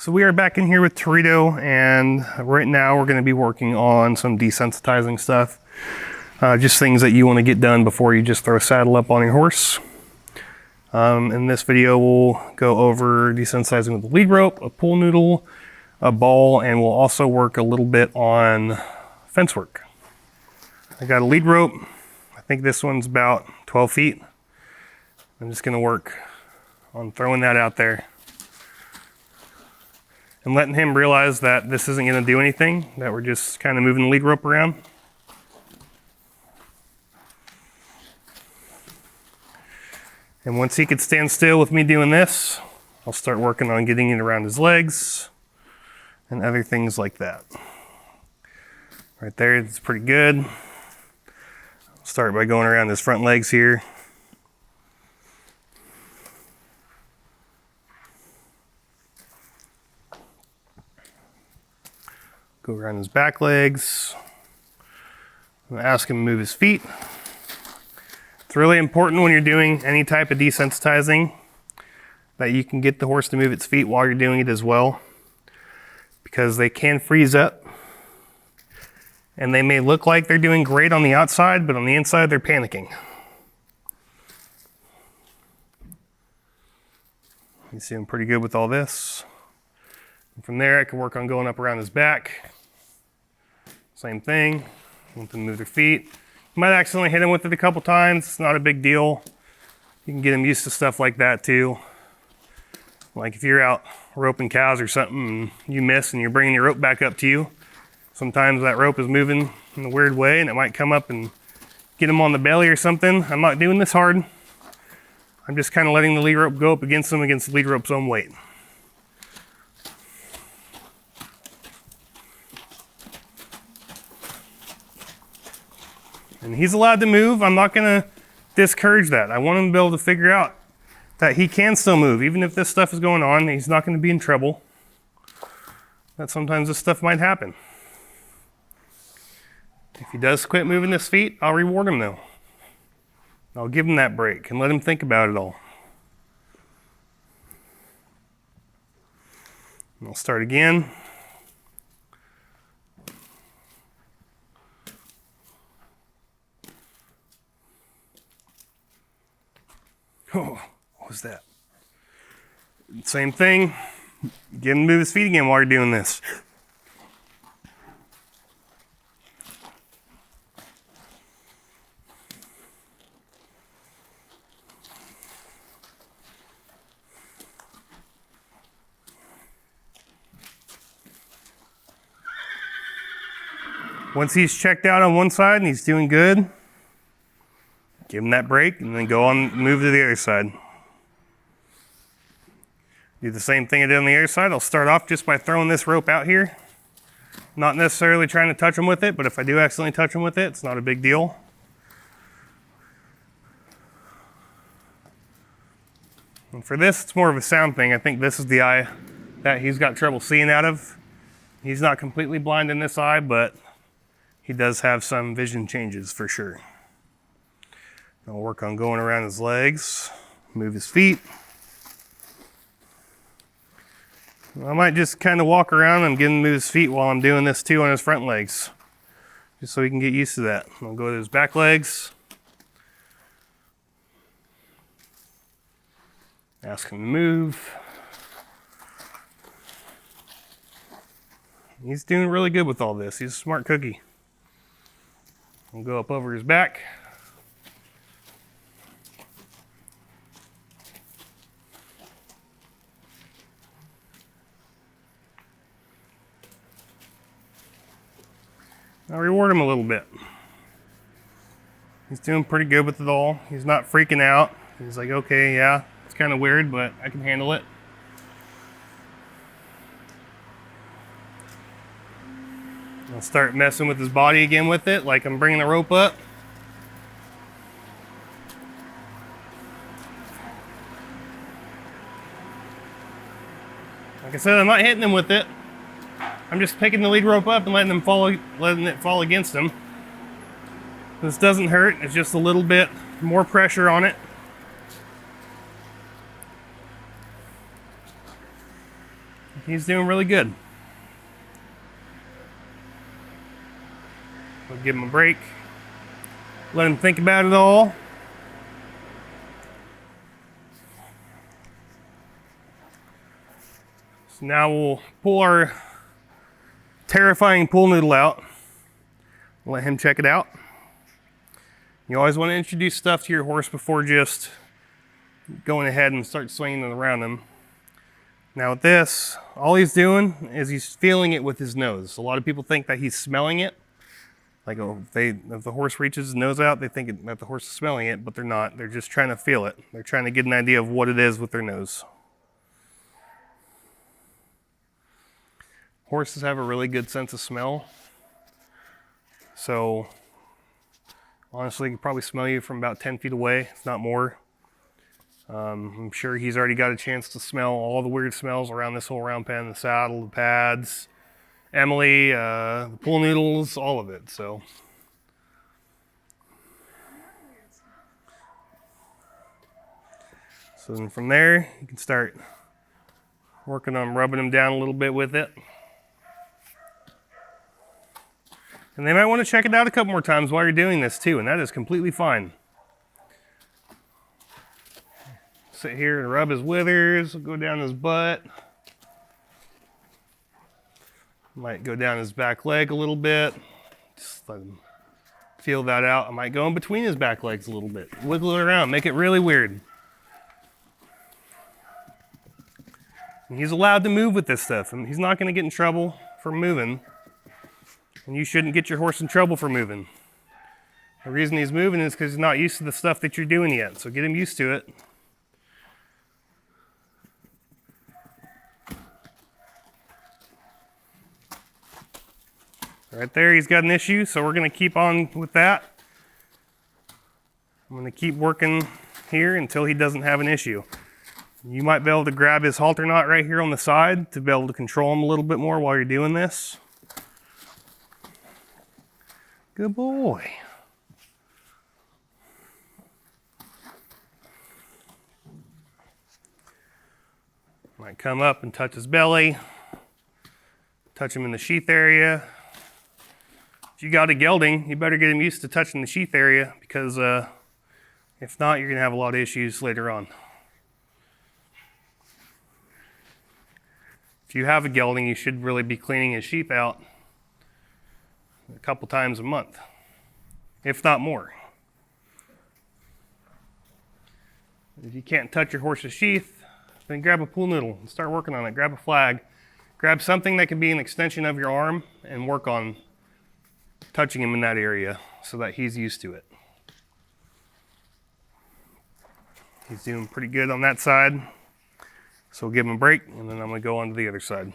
So we are back in here with Torito, and right now we're going to be working on some desensitizing stuff. Just things that you want to get done before you just throw a saddle up on your horse. In this video we'll go over desensitizing with a lead rope, a pull noodle, a ball, and we'll also work a little bit on fence work. I got a lead rope. I think this one's about 12 feet. I'm just going to work on throwing that out there and letting him realize that this isn't going to do anything, that we're just kind of moving the lead rope around. And once he could stand still with me doing this, I'll start working on getting it around his legs and other things like that. Right there, it's pretty good. I'll start by going around his front legs here. Go around his back legs. I'm gonna ask him to move his feet. It's really important when you're doing any type of desensitizing that you can get the horse to move its feet while you're doing it as well, because they can freeze up and they may look like they're doing great on the outside, but on the inside they're panicking. You see I'm pretty good with all this. And from there I can work on going up around his back. Same thing, want them to move their feet. You might accidentally hit him with it a couple times, it's not a big deal. You can get him used to stuff like that too. Like if you're out roping cows or something and you miss and you're bringing your rope back up to you, sometimes that rope is moving in a weird way and it might come up and get him on the belly or something. I'm not doing this hard. I'm just kind of letting the lead rope go up against him against the lead rope's own weight. And he's allowed to move. I'm not going to discourage that. I want him to be able to figure out that he can still move. Even if this stuff is going on, he's not going to be in trouble. That sometimes this stuff might happen. If he does quit moving his feet, I'll reward him though. I'll give him that break and let him think about it all. And I'll start again. Oh, what was that? Same thing. Get him to move his feet again while you're doing this. Once he's checked out on one side and he's doing good, give him that break and then go on, move to the other side. Do the same thing I did on the other side. I'll start off just by throwing this rope out here. Not necessarily trying to touch him with it, but if I do accidentally touch him with it, it's not a big deal. And for this, it's more of a sound thing. I think this is the eye that he's got trouble seeing out of. He's not completely blind in this eye, but he does have some vision changes for sure. I'll work on going around his legs, move his feet. I might just kind of walk around and get him to move his feet while I'm doing this too on his front legs, just so he can get used to that. I'll go to his back legs. Ask him to move. He's doing really good with all this. He's a smart cookie. I'll go up over his back. I'll reward him a little bit. He's doing pretty good with it all. He's not freaking out. He's like, okay, yeah, it's kind of weird, but I can handle it. I'll start messing with his body again with it, like I'm bringing the rope up. Like I said, I'm not hitting him with it. I'm just picking the lead rope up and letting it fall against him. This doesn't hurt, it's just a little bit more pressure on it. He's doing really good. We'll give him a break. Let him think about it all. So now we'll pull our terrifying pool noodle out. Let him check it out. You always want to introduce stuff to your horse before just going ahead and start swinging it around him. Now with this, all he's doing is he's feeling it with his nose. A lot of people think that he's smelling it. Like if the horse reaches his nose out, they think that the horse is smelling it, but they're not. They're just trying to feel it. They're trying to get an idea of what it is with their nose. Horses have a really good sense of smell. So honestly, he can probably smell you from about 10 feet away, if not more. I'm sure he's already got a chance to smell all the weird smells around this whole round pen, the saddle, the pads, Emily, the pool noodles, all of it. So then from there, you can start working on rubbing them down a little bit with it. And they might want to check it out a couple more times while you're doing this too, and that is completely fine. Sit here and rub his withers, go down his butt. Might go down his back leg a little bit. Just let him feel that out. I might go in between his back legs a little bit. Wiggle it around, make it really weird. And he's allowed to move with this stuff, and he's not going to get in trouble for moving. And you shouldn't get your horse in trouble for moving. The reason he's moving is because he's not used to the stuff that you're doing yet. So get him used to it. Right there, he's got an issue, so we're going to keep on with that. I'm going to keep working here until he doesn't have an issue. You might be able to grab his halter knot right here on the side to be able to control him a little bit more while you're doing this. Good boy. Might come up and touch his belly, touch him in the sheath area. If you got a gelding, you better get him used to touching the sheath area because if not, you're going to have a lot of issues later on. If you have a gelding, you should really be cleaning his sheath out a couple times a month, if not more. If you can't touch your horse's sheath, then grab a pool noodle and start working on it. Grab a flag. Grab something that can be an extension of your arm and work on touching him in that area so that he's used to it. He's doing pretty good on that side, so we'll give him a break, and then I'm going to go on to the other side.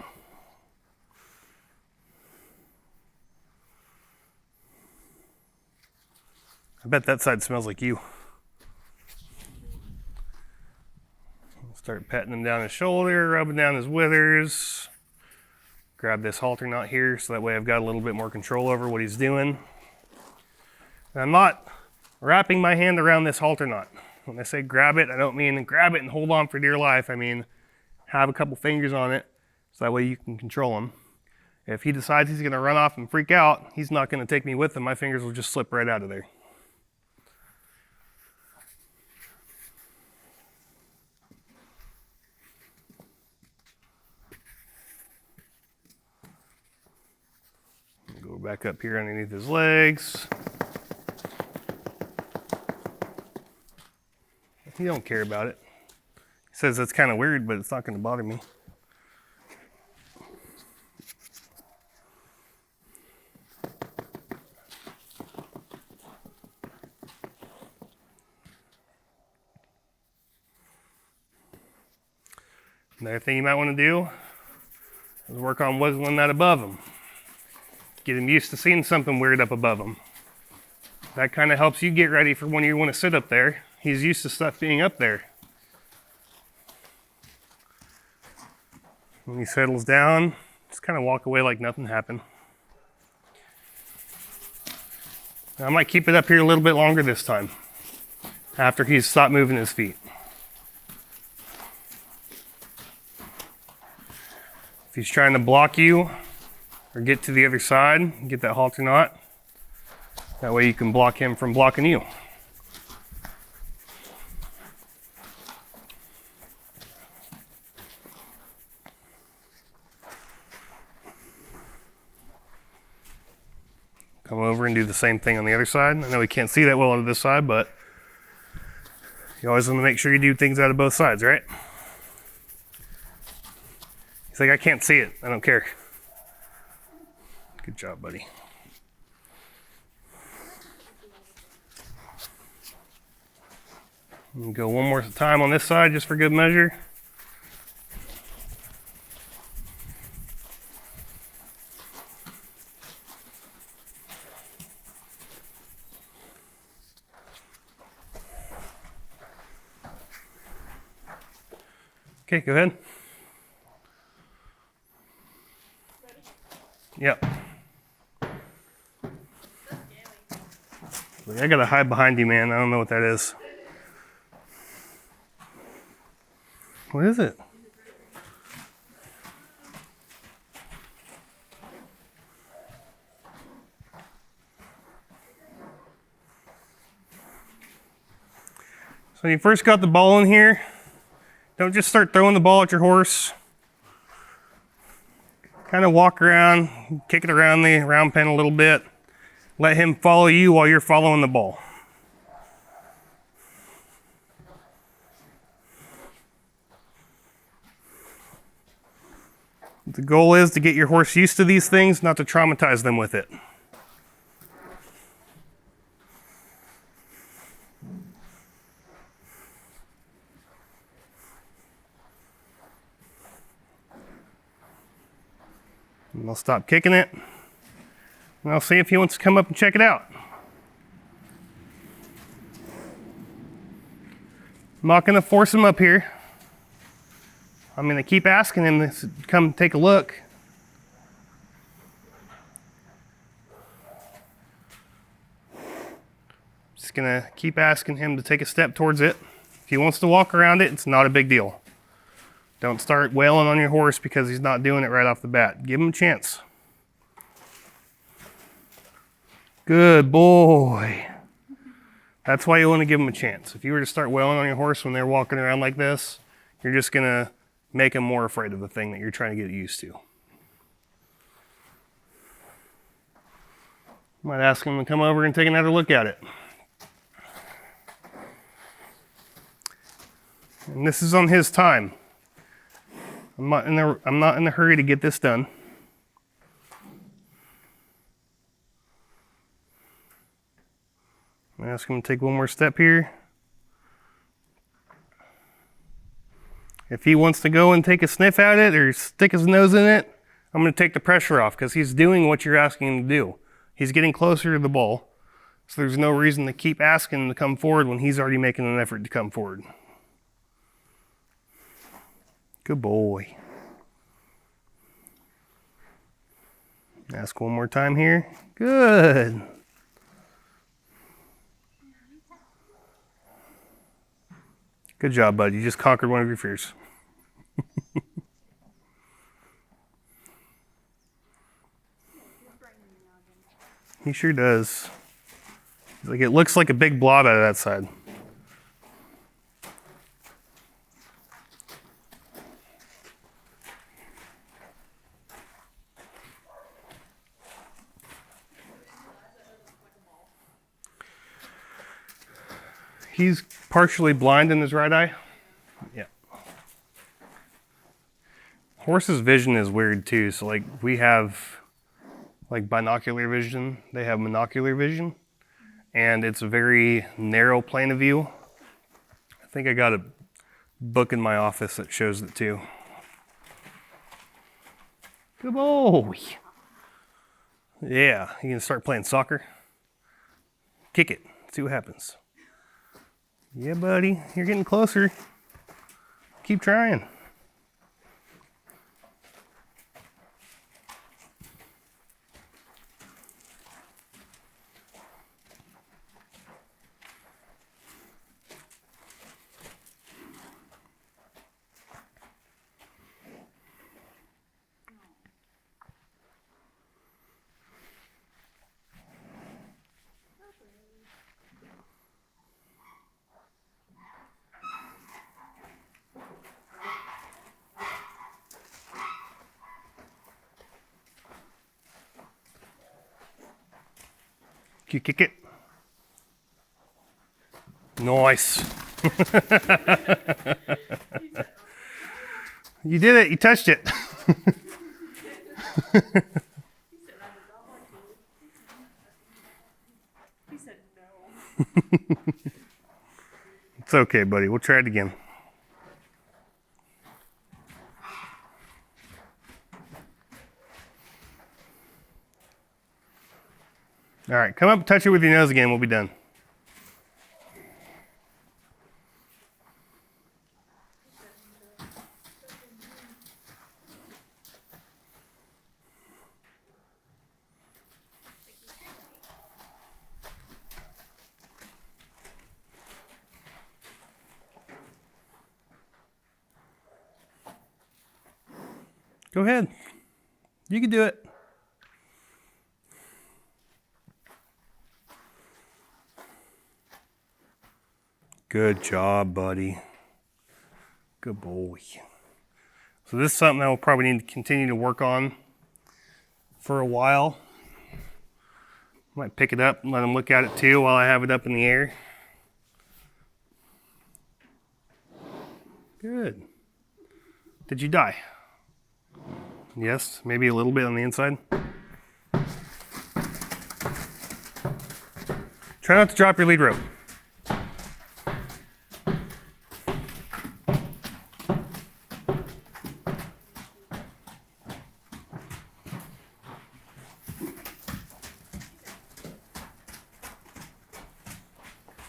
I bet that side smells like you. Start petting him down his shoulder, rubbing down his withers. Grab this halter knot here so that way I've got a little bit more control over what he's doing. And I'm not wrapping my hand around this halter knot. When I say grab it, I don't mean grab it and hold on for dear life. I mean have a couple fingers on it so that way you can control him. If he decides he's going to run off and freak out, he's not going to take me with him. My fingers will just slip right out of there. Go back up here underneath his legs. He don't care about it. He says that's kind of weird, but it's not going to bother me. Another thing you might want to do is work on wiggling that above him. Get him used to seeing something weird up above him. That kind of helps you get ready for when you want to sit up there. He's used to stuff being up there. When he settles down, just kind of walk away like nothing happened. I might keep it up here a little bit longer this time, after he's stopped moving his feet. If he's trying to block you or get to the other side, get that halter knot. That way you can block him from blocking you. Come over and do the same thing on the other side. I know we can't see that well on this side, but you always want to make sure you do things out of both sides, right? He's like, I can't see it. I don't care. Good job, buddy. Go one more time on this side just for good measure. Okay, go ahead. Ready? Yep. I gotta hide behind you, man. I don't know what that is. What is it? So when you first got the ball in here, don't just start throwing the ball at your horse. Kind of walk around, kick it around the round pen a little bit. Let him follow you while you're following the ball. The goal is to get your horse used to these things, not to traumatize them with it. And I'll stop kicking it, and I'll see if he wants to come up and check it out. I'm not going to force him up here. I'm going to keep asking him to come take a look. Just going to keep asking him to take a step towards it. If he wants to walk around it, it's not a big deal. Don't start wailing on your horse because he's not doing it right off the bat. Give him a chance. Good boy. That's why you want to give them a chance. If you were to start wailing on your horse when they're walking around like this, you're just going to make them more afraid of the thing that you're trying to get used to. Might ask them to come over and take another look at it. And this is on his time. I'm not in a hurry to get this done. I'm ask him to take one more step here. If he wants to go and take a sniff at it or stick his nose in it, I'm going to take the pressure off because he's doing what you're asking him to do. He's getting closer to the ball, so there's no reason to keep asking him to come forward when he's already making an effort to come forward. Good boy. Ask one more time here. Good. Good job, bud. You just conquered one of your fears. He sure does. Like it looks like a big blob out of that side. He's partially blind in his right eye. Yeah. Horse's vision is weird too. So like we have like binocular vision, they have monocular vision, and it's a very narrow plane of view. I think I got a book in my office that shows it too. Good boy. Yeah, you can start playing soccer. Kick it, see what happens. Yeah, buddy, you're getting closer. Keep trying. Can you kick it? Nice. You did it. You touched it. He said no. It's okay, buddy. We'll try it again. All right, come up and touch it with your nose again. We'll be done. Go ahead. You can do it. Good job, buddy. Good boy. So this is something that we'll probably need to continue to work on for a while. Might pick it up and let him look at it too while I have it up in the air. Good. Did you die? Yes, maybe a little bit on the inside. Try not to drop your lead rope.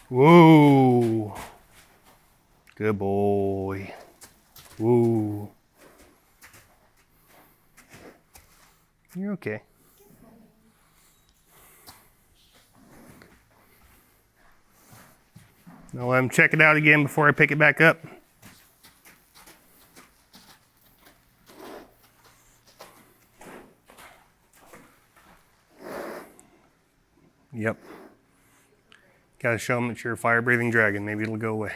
Whoa. Good boy. Whoa. You're okay. I'll let him check it out again before I pick it back up. Yep. Gotta show him that you're a fire-breathing dragon. Maybe it'll go away.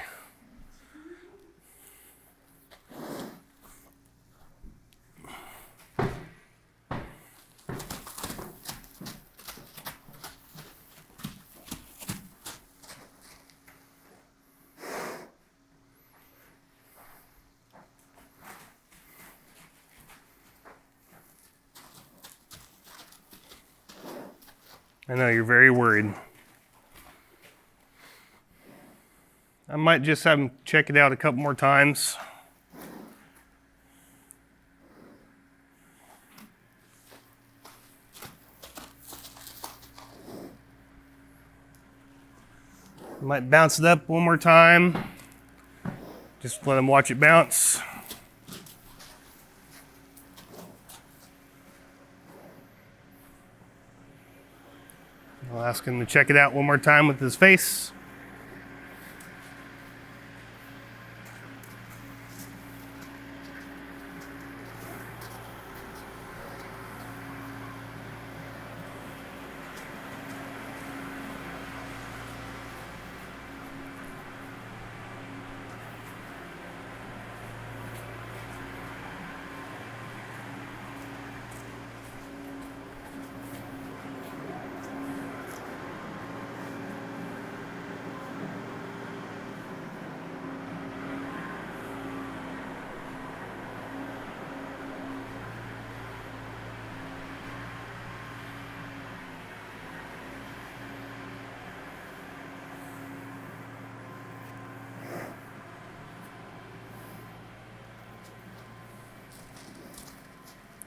I know you're very worried. I might just have him check it out a couple more times. Might bounce it up one more time. Just let him watch it bounce. I'll ask him to check it out one more time with his face.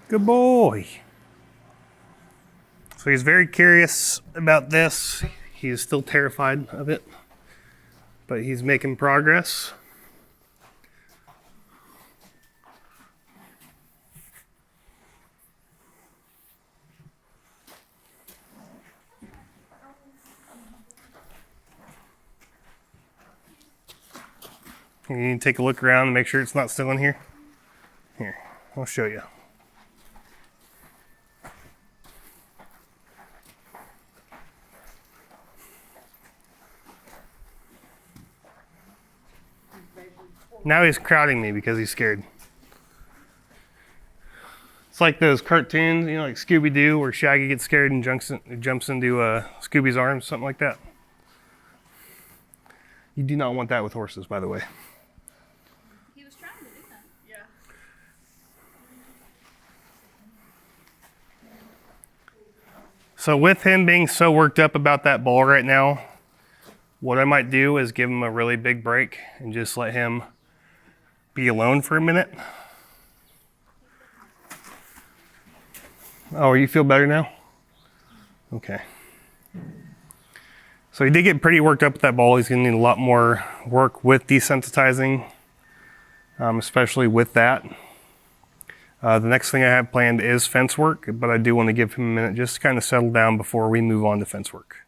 Good boy. So he's very curious about this. He's still terrified of it, but he's making progress. You need to take a look around and make sure it's not still in here. Here, I'll show you. Now he's crowding me because he's scared. It's like those cartoons, you know, like Scooby-Doo, where Shaggy gets scared and jumps into Scooby's arms, something like that. You do not want that with horses, by the way. He was trying to do that. Yeah. So with him being so worked up about that ball right now, what I might do is give him a really big break and just let him be alone for a minute. Oh, you feel better now? Okay. So he did get pretty worked up with that ball. He's gonna need a lot more work with desensitizing, especially with that. The next thing I have planned is fence work, but I do want to give him a minute just to kind of settle down before we move on to fence work.